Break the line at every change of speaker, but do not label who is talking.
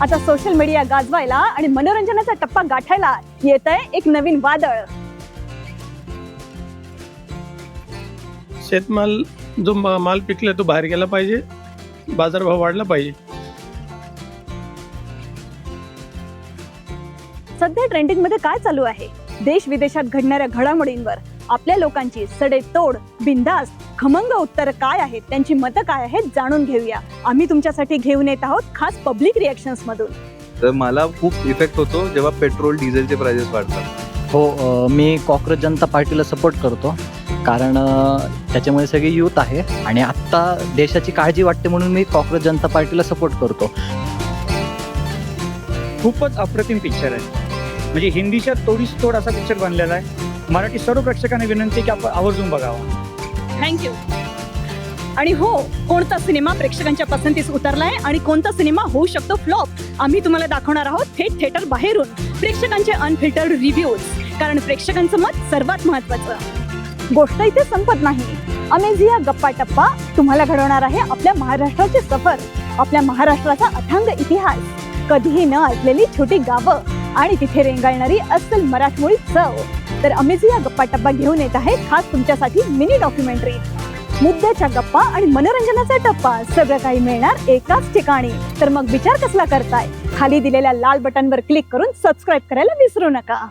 आता social media गाजवायला आणि मनोरंजनाचा टप्पा गाठायला येतंय एक नवीन वादळ.
शेतमाल जो माल पिकला तो बाहेर गेला पाहिजे, बाजारभाव वाढला पाहिजे.
सध्या ट्रेंडिंग मध्ये काय चालू आहे? देश विदेशात घडणाऱ्या घडामोडींवर आपल्या लोकांची सडेतोड, बिनधास्त, खमंग उत्तर काय आहेत, त्यांची मतं काय आहेत जाणून घेऊया. आम्ही तुमच्यासाठी घेऊन येत आहोत खास पब्लिक रिएक्शन्स मधून.
तर मला खूप इफेक्ट होतो जेव्हा पेट्रोल डिझेलचे प्राइसेस वाढतात.
हो, मी कॉक्रोच जनता पार्टीला सपोर्ट करतो, कारण त्याच्यामध्ये सगळी यूथ आहे आणि आत्ता देशाची काळजी वाटते म्हणून मी कॉक्रोच जनता पार्टीला सपोर्ट करतो.
खूपच अप्रतिम पिक्चर आहे. म्हणजे हिंदीच्या तोडीस तोड असा पिक्चर बनलेला आहे. मराठी सर्व प्रेक्षकांना विनंती की आपण आवर्जून बघावा.
थँक्यू. आणि हो, कोणता सिनेमा प्रेक्षकांच्या पसंतीस उतरलाय आणि कोणता सिनेमा होऊ शकतो फ्लॉप, आम्ही तुम्हाला दाखवणार आहोत थेट थिएटर बाहेरून प्रेक्षकांचे अनफिल्टर्ड रिव्ह्यूज. कारण प्रेक्षकांचं मत सर्वात महत्वाचं. गोष्ट इथे संपत नाही. अमेझिया गप्पा टप्पा तुम्हाला घडवणार आहे आपल्या महाराष्ट्राची सफर, आपल्या महाराष्ट्राचा अथांग इतिहास, कधीही न ऐकलेली छोटी गावं आणि तिथे रेंगाळणारी अस्सल मराठमोळी चव. तर अमेझिया गप्पा टप्पा घेऊन येत आहे खास तुमच्यासाठी मिनी डॉक्युमेंटरी. मुद्द्याच्या गप्पा आणि मनोरंजनाचा टप्पा सगळं काही मिळणार एकाच ठिकाणी. तर मग विचार कसला करताय? खाली दिलेल्या लाल बटनवर क्लिक करून सबस्क्राईब करायला विसरू नका.